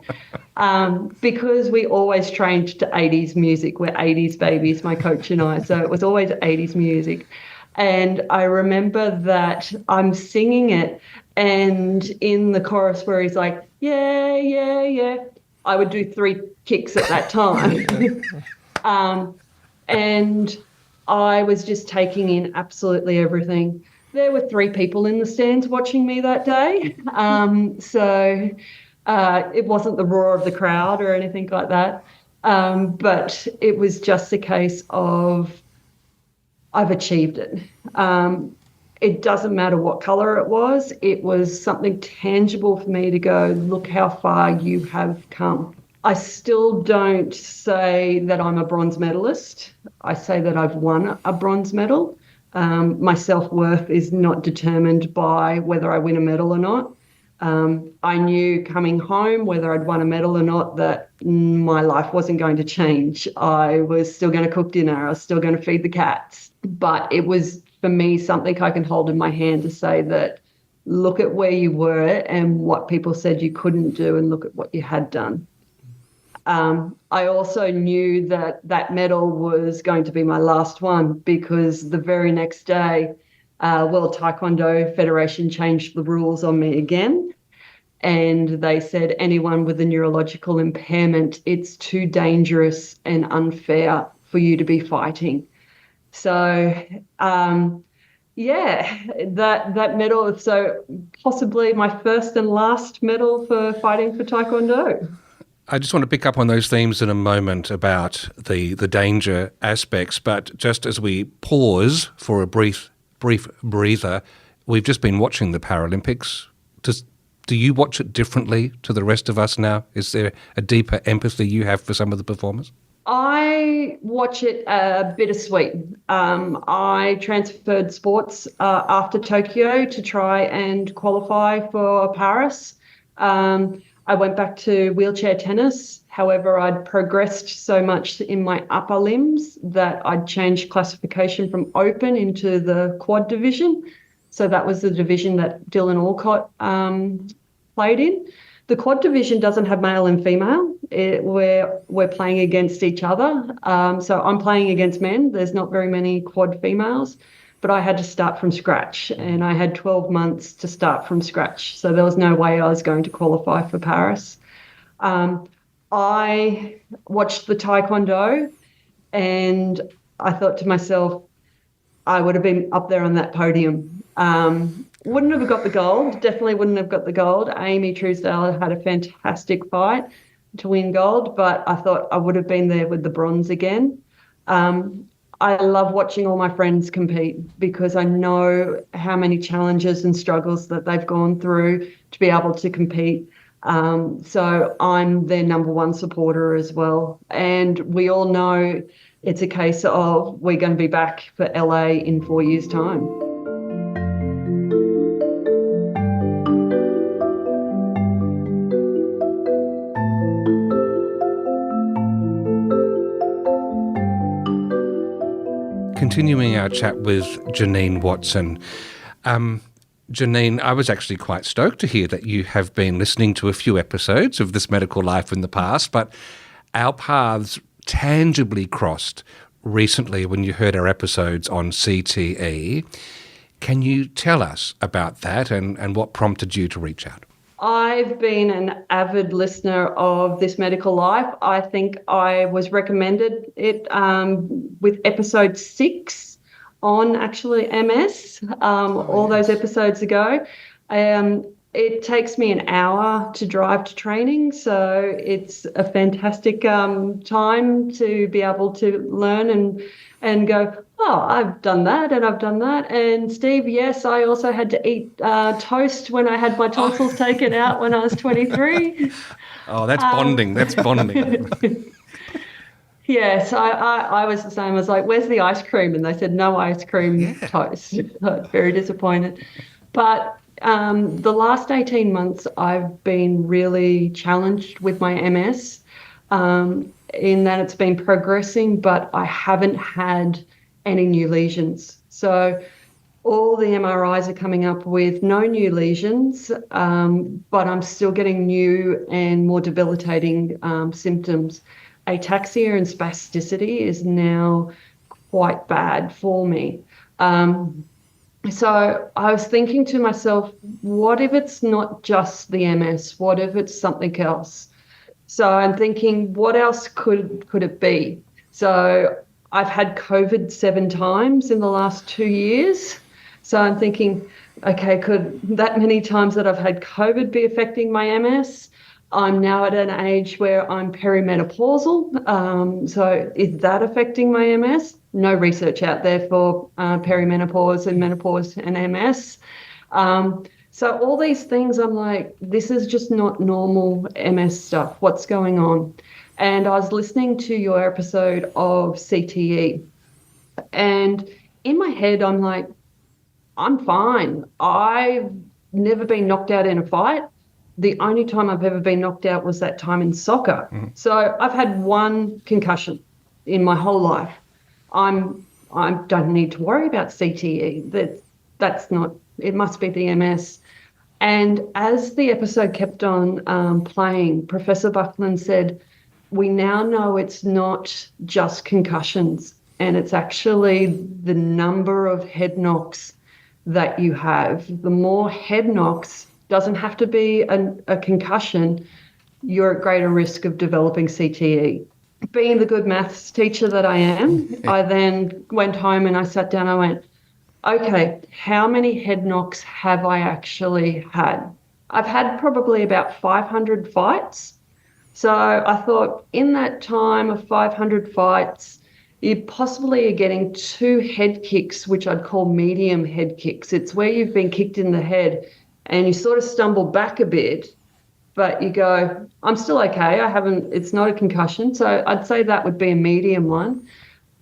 S3: because we always trained to 80s music. We're 80s babies, my coach and I, so it was always 80s music. And I remember that I'm singing it, and in the chorus where he's like, yeah, yeah, yeah, I would do 3 kicks at that time. And I was just taking in absolutely everything. There were 3 people in the stands watching me that day. It wasn't the roar of the crowd or anything like that. But it was just a case of I've achieved it. It doesn't matter what colour it was. It was something tangible for me to go, look how far you have come. I still don't say that I'm a bronze medalist. I say that I've won a bronze medal. My self-worth is not determined by whether I win a medal or not. I knew coming home, whether I'd won a medal or not, that my life wasn't going to change. I was still going to cook dinner. I was still going to feed the cats. But it was, for me, something I can hold in my hand to say that look at where you were and what people said you couldn't do, and look at what you had done. I also knew that that medal was going to be my last one, because the very next day, World Taekwondo Federation changed the rules on me again. And they said anyone with a neurological impairment, it's too dangerous and unfair for you to be fighting. So, that medal, so possibly my first and last medal for fighting for Taekwondo.
S1: I just want to pick up on those themes in a moment about the danger aspects, but just as we pause for a brief breather, we've just been watching the Paralympics. Do you watch it differently to the rest of us now? Is there a deeper empathy you have for some of the performers?
S3: I watch it bittersweet. I transferred sports after Tokyo to try and qualify for Paris. I went back to wheelchair tennis. However, I'd progressed so much in my upper limbs that I'd changed classification from open into the quad division. So that was the division that Dylan Alcott played in. The quad division doesn't have male and female. We're playing against each other. So I'm playing against men. There's not very many quad females. But I had to start from scratch, and I had 12 months to start from scratch. So there was no way I was going to qualify for Paris. I watched the Taekwondo, and I thought to myself, I would have been up there on that podium. Wouldn't have got the gold, definitely wouldn't have got the gold. Amy Truesdale had a fantastic fight to win gold, but I thought I would have been there with the bronze again. I love watching all my friends compete, because I know how many challenges and struggles that they've gone through to be able to compete. So I'm their number one supporter as well. And we all know it's a case of we're going to be back for LA in 4 years' time.
S1: Continuing our chat with Janine Watson. Janine, I was actually quite stoked to hear that you have been listening to a few episodes of This Medical Life in the past, but our paths tangibly crossed recently when you heard our episodes on CTE. Can you tell us about that and what prompted you to reach out?
S3: I've been an avid listener of This Medical Life. I think I was recommended it with episode 6 on actually MS, all those episodes ago. It takes me an hour to drive to training, so it's a fantastic time to be able to learn and go, oh, I've done that and I've done that. And Steve, yes, I also had to eat toast when I had my tonsils taken out when I was 23.
S1: Oh, that's bonding. That's bonding.
S3: Yes, I was the same. I was like, where's the ice cream? And they said, no ice cream, toast. Very disappointed. But the last 18 months, I've been really challenged with my MS in that it's been progressing, but I haven't had any new lesions. So all the MRIs are coming up with no new lesions, but I'm still getting new and more debilitating symptoms. Ataxia and spasticity is now quite bad for me. So I was thinking to myself, what if it's not just the MS? What if it's something else? So I'm thinking, what else could it be? So I've had COVID 7 times in the last 2 years. So I'm thinking, okay, could that many times that I've had COVID be affecting my MS? I'm now at an age where I'm perimenopausal. So is that affecting my MS? No research out there for perimenopause and menopause and MS. So all these things, I'm like, this is just not normal MS stuff. What's going on? And I was listening to your episode of CTE, and in my head, I'm like, I'm fine. I've never been knocked out in a fight. The only time I've ever been knocked out was that time in soccer. So I've had one concussion in my whole life. I don't need to worry about CTE. That's not. It must be the MS. And as the episode kept on playing, Professor Buckland said, we now know it's not just concussions, and it's actually the number of head knocks that you have. The more head knocks, doesn't have to be a concussion, you're at greater risk of developing CTE. Being the good maths teacher that I am, I then went home and I sat down, I went, okay, how many head knocks have I actually had? I've had probably about 500 fights. So I thought in that time of 500 fights, you possibly are getting 2 head kicks, which I'd call medium head kicks. It's where you've been kicked in the head and you sort of stumble back a bit, but you go, I'm still okay. It's not a concussion. So I'd say that would be a medium one.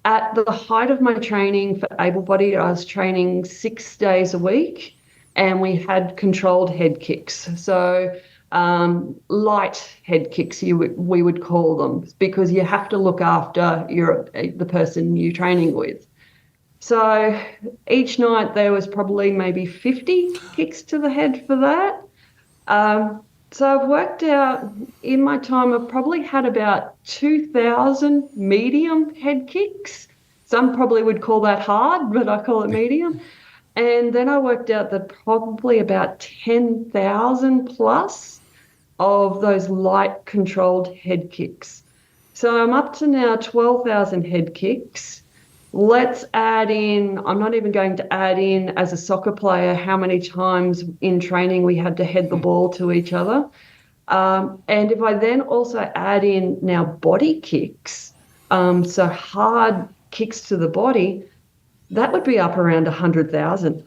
S3: At the height of my training for able-bodied, I was training 6 days a week, and we had controlled head kicks. So light head kicks, we would call them, because you have to look after the person you're training with. So each night there was probably maybe 50 kicks to the head for that. So I've worked out in my time I've probably had about 2,000 medium head kicks. Some probably would call that hard, but I call it medium. And then I worked out that probably about 10,000 plus of those light controlled head kicks. So I'm up to now 12,000 head kicks. Let's add in, I'm not even going to add in as a soccer player how many times in training we had to head the ball to each other. And if I then also add in now body kicks, so hard kicks to the body, that would be up around 100,000.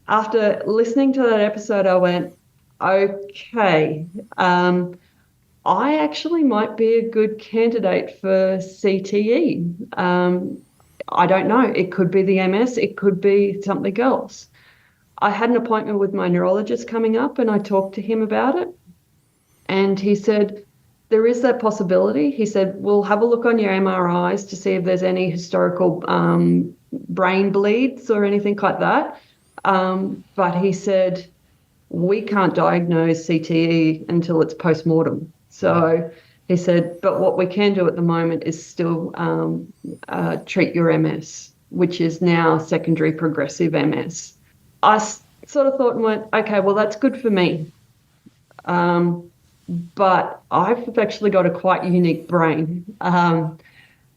S3: After listening to that episode, I went, okay, I actually might be a good candidate for CTE. I don't know. It could be the MS. It could be something else. I had an appointment with my neurologist coming up, and I talked to him about it. And he said, there is that possibility. He said, we'll have a look on your MRIs to see if there's any historical brain bleeds or anything like that. But he said, we can't diagnose CTE until it's post-mortem. So he said, but what we can do at the moment is still treat your MS, which is now secondary progressive MS. I sort of thought and went, okay, well, that's good for me. But I've actually got a quite unique brain.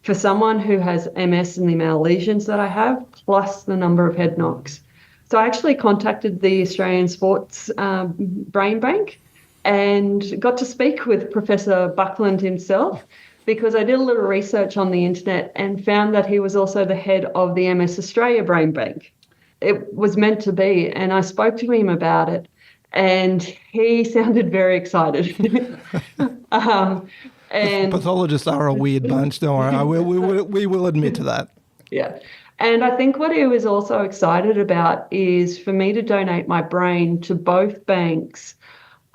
S3: For someone who has MS and the amount of lesions that I have, plus the number of head knocks. So I actually contacted the Australian Sports Brain Bank and got to speak with Professor Buckland himself, because I did a little research on the internet and found that he was also the head of the MS Australia Brain Bank. It was meant to be, and I spoke to him about it, and he sounded very excited. And
S2: pathologists are a weird bunch, don't worry. We will admit to that.
S3: Yeah. And I think what he was also excited about is for me to donate my brain to both banks.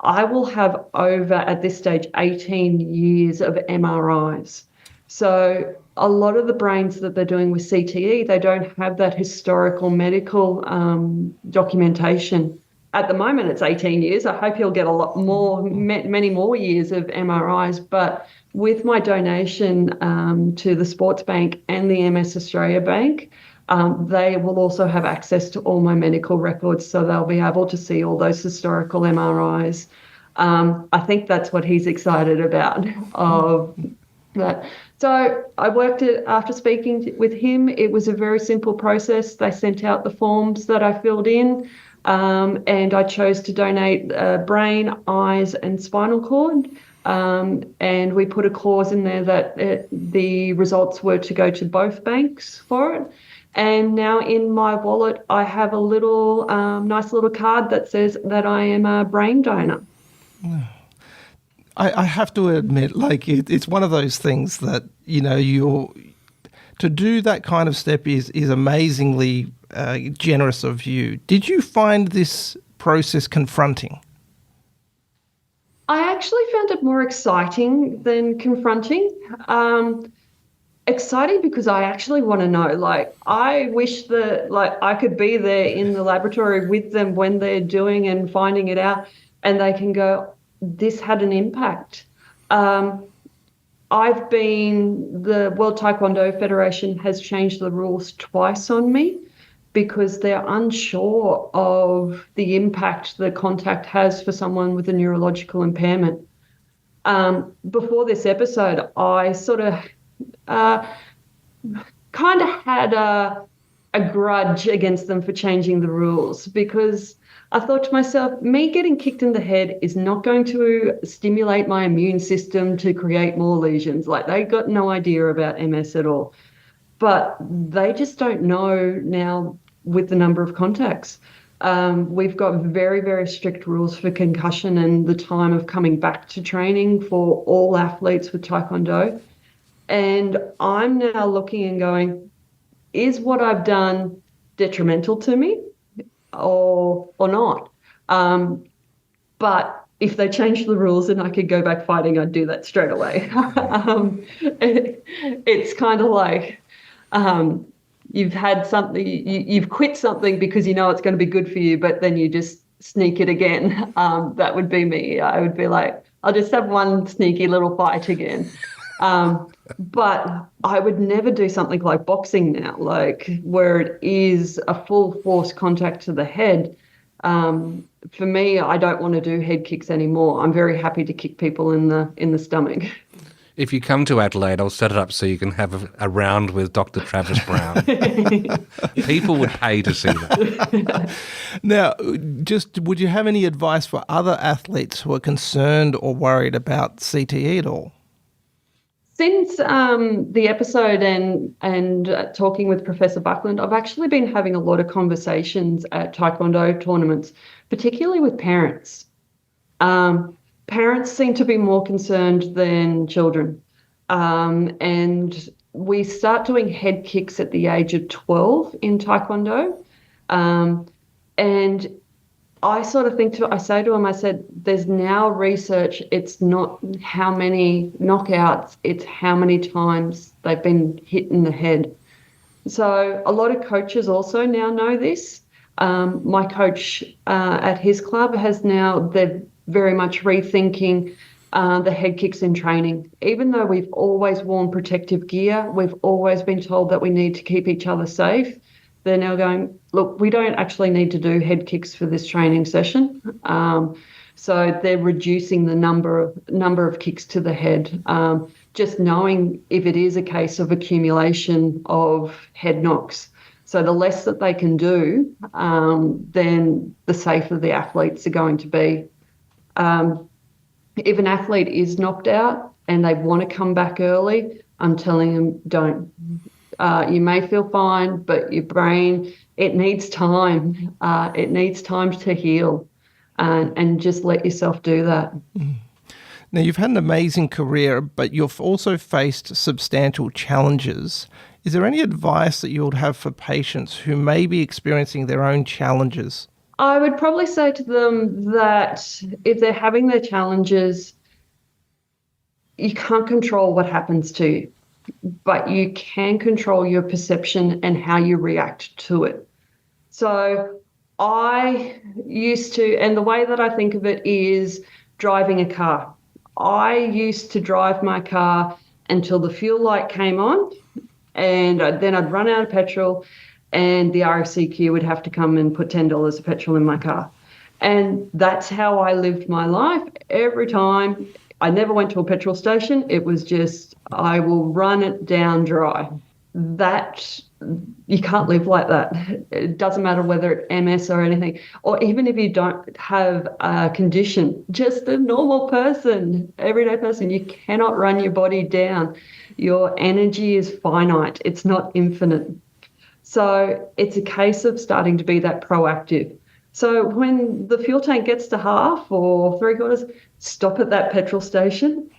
S3: I will have over, at this stage, 18 years of MRIs. So a lot of the brains that they're doing with CTE, they don't have that historical medical documentation. At the moment, it's 18 years. I hope he'll get a lot more, many more years of MRIs. But with my donation to the Sports Bank and the MS Australia Bank, they will also have access to all my medical records, so they'll be able to see all those historical MRIs. I think that's what he's excited about, of That. So I worked it after speaking with him. It was a very simple process. They sent out the forms that I filled in, and I chose to donate brain, eyes, and spinal cord. And we put a clause in there that the results were to go to both banks for it. And now in my wallet, I have a little nice little card that says that I am a brain donor.
S2: I have to admit, like, it's one of those things that, to do that kind of step is amazingly generous of you. Did you find this process confronting?
S3: I actually found it more exciting than confronting. Exciting because I actually want to know. Like, I wish that I could be there in the laboratory with them when they're doing and finding it out, and they can go, this had an impact. The World Taekwondo Federation has changed the rules twice on me because they're unsure of the impact the contact has for someone with a neurological impairment. Before this episode, I sort of kind of had a grudge against them for changing the rules because I thought to myself, me getting kicked in the head is not going to stimulate my immune system to create more lesions. Like, they got no idea about MS at all. But they just don't know now with the number of contacts. We've got very, very strict rules for concussion and the time of coming back to training for all athletes with Taekwondo. And I'm now looking and going, is what I've done detrimental to me or not? But if they change the rules and I could go back fighting, I'd do that straight away. It's kind of like you've had something, you've quit something because you know it's going to be good for you, but then you just sneak it again. That would be me. I would be like, I'll just have one sneaky little fight again. But I would never do something like boxing now, like where it is a full force contact to the head. For me, I don't want to do head kicks anymore. I'm very happy to kick people in the stomach.
S1: If you come to Adelaide, I'll set it up so you can have a round with Dr. Travis Brown. People would pay to see that.
S2: Now, just would you have any advice for other athletes who are concerned or worried about CTE at all?
S3: Since the episode and talking with Professor Buckland, I've actually been having a lot of conversations at Taekwondo tournaments, particularly with parents. Parents seem to be more concerned than children. And we start doing head kicks at the age of 12 in Taekwondo. And I sort of I say to them, I said, there's now research. It's not how many knockouts, it's how many times they've been hit in the head. So a lot of coaches also now know this. My coach at his club they're very much rethinking the head kicks in training. Even though we've always worn protective gear, we've always been told that we need to keep each other safe. They're now going, look, we don't actually need to do head kicks for this training session. So they're reducing the number of kicks to the head, just knowing if it is a case of accumulation of head knocks. So the less that they can do, then the safer the athletes are going to be. If an athlete is knocked out and they want to come back early, I'm telling them, don't. You may feel fine, but your brain, it needs time. It needs time to heal, and just let yourself do that.
S2: Now, you've had an amazing career, but you've also faced substantial challenges. Is there any advice that you would have for patients who may be experiencing their own challenges?
S3: I would probably say to them that if they're having their challenges, you can't control what happens to you, but you can control your perception and how you react to it. So I used to, and the way that I think of it is driving a car. I used to drive my car until the fuel light came on, and then I'd run out of petrol, and the RFCQ would have to come and put $10 of petrol in my car. And that's how I lived my life. Every time I never went to a petrol station. It was just, I will run it down dry. That, you can't live like that. It doesn't matter whether it's MS or anything, or even if you don't have a condition, just a normal person, everyday person, you cannot run your body down. Your energy is finite. It's not infinite. So it's a case of starting to be that proactive. So when the fuel tank gets to half or three-quarters, stop at that petrol station.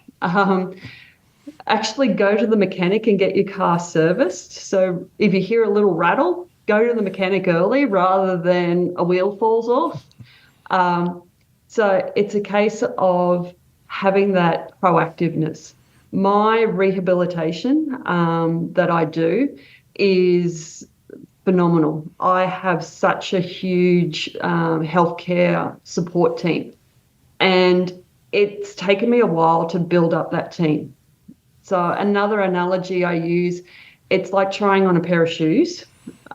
S3: Actually go to the mechanic and get your car serviced. So if you hear a little rattle, go to the mechanic early rather than a wheel falls off. So it's a case of having that proactiveness. My rehabilitation that I do is phenomenal. I have such a huge healthcare support team, and it's taken me a while to build up that team. So another analogy I use, it's like trying on a pair of shoes.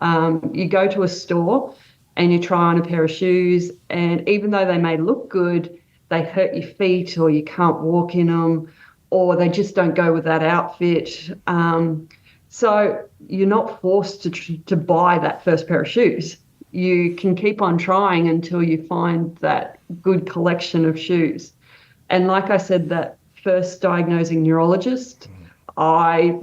S3: You go to a store and you try on a pair of shoes, and even though they may look good, they hurt your feet, or you can't walk in them, or they just don't go with that outfit. So you're not forced to buy that first pair of shoes. You can keep on trying until you find that good collection of shoes. And like I said, that first diagnosing neurologist, that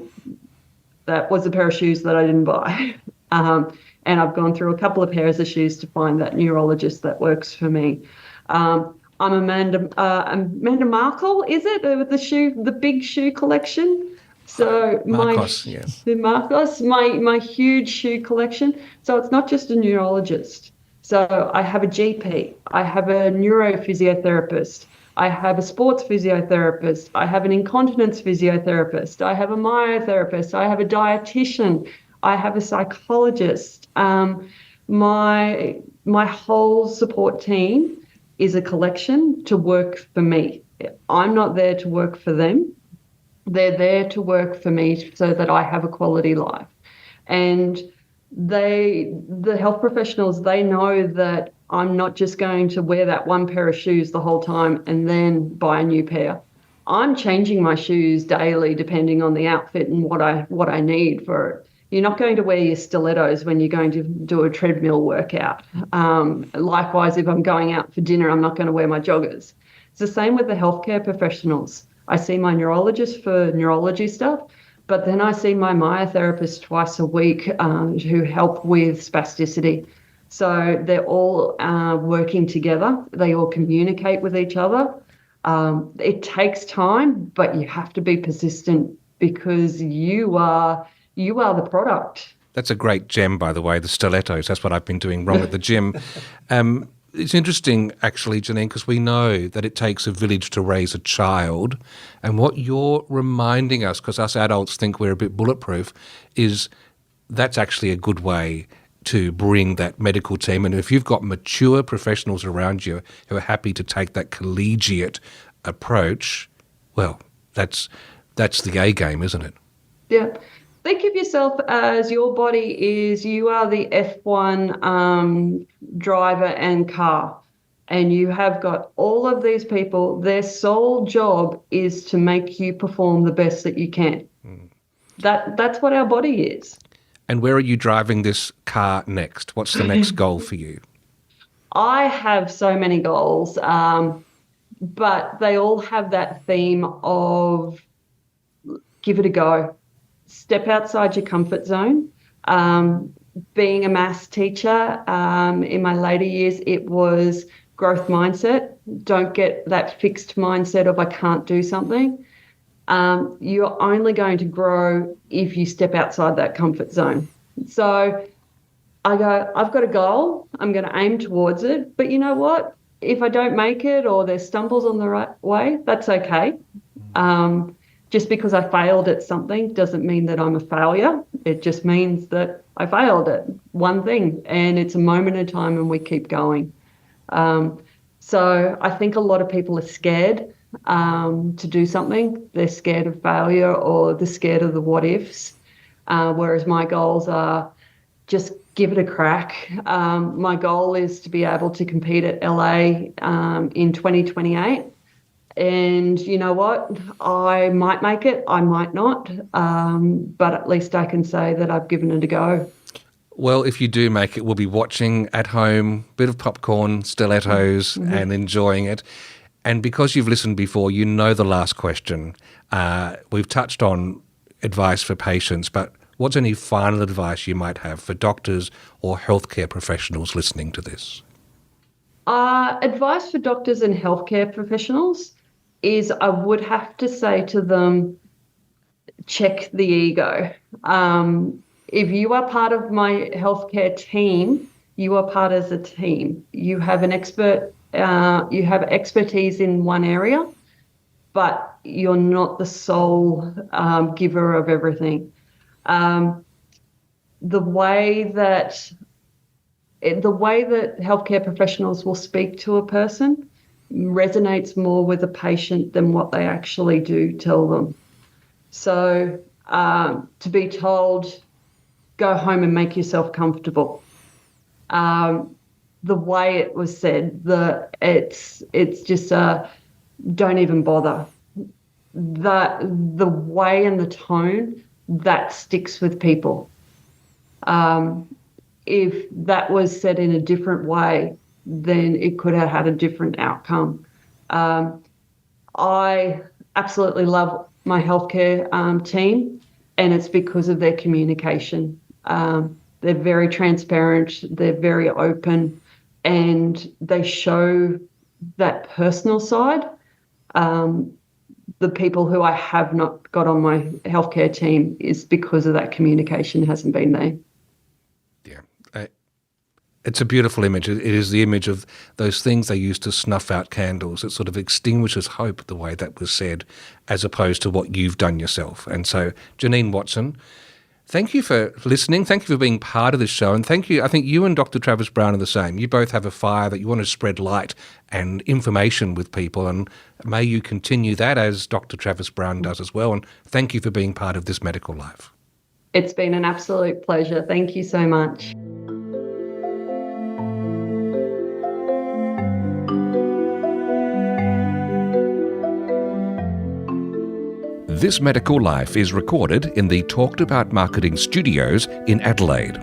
S3: was a pair of shoes that I didn't buy. And I've gone through a couple of pairs of shoes to find that neurologist that works for me. I'm Amanda Markle, is it? The big shoe collection. So
S1: Marcos, yes.
S3: My huge shoe collection. So it's not just a neurologist. So I have a GP, I have a neurophysiotherapist, I have a sports physiotherapist, I have an incontinence physiotherapist, I have a myotherapist, I have a dietitian, I have a psychologist. My whole support team is a collection to work for me. I'm not there to work for them. They're there to work for me so that I have a quality life. And the health professionals, they know that I'm not just going to wear that one pair of shoes the whole time and then buy a new pair. I'm changing my shoes daily depending on the outfit and what I need for it. You're not going to wear your stilettos when you're going to do a treadmill workout. Likewise, if I'm going out for dinner, I'm not going to wear my joggers. It's the same with the healthcare professionals. I see my neurologist for neurology stuff, but then I see my myotherapist twice a week who help with spasticity. So they're all working together. They all communicate with each other. It takes time, but you have to be persistent because you are the product.
S1: That's a great gem, by the way, the stilettos. That's what I've been doing wrong at the gym. It's interesting, actually, Janine, because we know that it takes a village to raise a child. And what you're reminding us, because us adults think we're a bit bulletproof, is that's actually a good way to bring that medical team. And if you've got mature professionals around you who are happy to take that collegiate approach, well, that's the A game, isn't it?
S3: Yeah. Think of yourself as your body is, you are the F1 driver and car, and you have got all of these people, their sole job is to make you perform the best that you can. That's what our body is.
S1: And where are you driving this car next? What's the next goal for you?
S3: I have so many goals, but they all have that theme of give it a go. Step outside your comfort zone. Being a maths teacher, in my later years, it was growth mindset. Don't get that fixed mindset of I can't do something. You're only going to grow if you step outside that comfort zone. So I go, I've got a goal. I'm going to aim towards it. But you know what? If I don't make it or there's stumbles on the right way, that's okay. Just because I failed at something doesn't mean that I'm a failure. It just means that I failed at one thing, and it's a moment in time and we keep going. So I think a lot of people are scared to do something. They're scared of failure or they're scared of the what ifs, whereas my goals are just give it a crack. My goal is to be able to compete at LA in 2028. And you know what? I might make it, I might not, but at least I can say that I've given it a go.
S1: Well, if you do make it, we'll be watching at home, bit of popcorn, stilettos, and enjoying it. And because you've listened before, you know the last question. We've touched on advice for patients, but what's any final advice you might have for doctors or healthcare professionals listening to this?
S3: Advice for doctors and healthcare professionals is I would have to say to them, check the ego. If you are part of my healthcare team, you are part as a team. You have an expert, you have expertise in one area, but you're not the sole giver of everything. The way that healthcare professionals will speak to a person resonates more with a patient than what they actually do tell them. So to be told, go home and make yourself comfortable. The way it was said, it's just don't even bother. The way and the tone, that sticks with people. If that was said in a different way, then it could have had a different outcome. I absolutely love my healthcare team, and it's because of their communication. They're very transparent, they're very open, and they show that personal side. The people who I have not got on my healthcare team is because of that communication hasn't been there.
S1: It's a beautiful image. It is the image of those things they used to snuff out candles. It sort of extinguishes hope, the way that was said, as opposed to what you've done yourself. And so, Janine Watson, thank you for listening. Thank you for being part of this show. And thank you. I think you and Dr. Travis Brown are the same. You both have a fire that you want to spread light and information with people. And may you continue that, as Dr. Travis Brown does as well. And thank you for being part of This Medical Life.
S3: It's been an absolute pleasure. Thank you so much.
S1: This Medical Life is recorded in the Talked About Marketing Studios in Adelaide.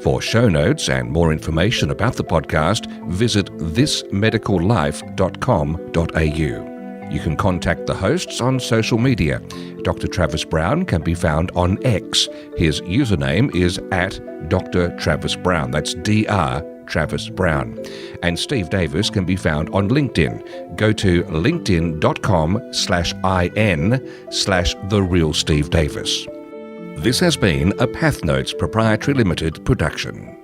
S1: For show notes and more information about the podcast, visit thismedicallife.com.au. You can contact the hosts on social media. Dr. Travis Brown can be found on X. His username is @DrTravisBrown. That's Dr. Travis Brown. And Steve Davis can be found on LinkedIn. Go to linkedin.com/IN/TheRealSteveDavis. This has been a PathNotes Proprietary Limited production.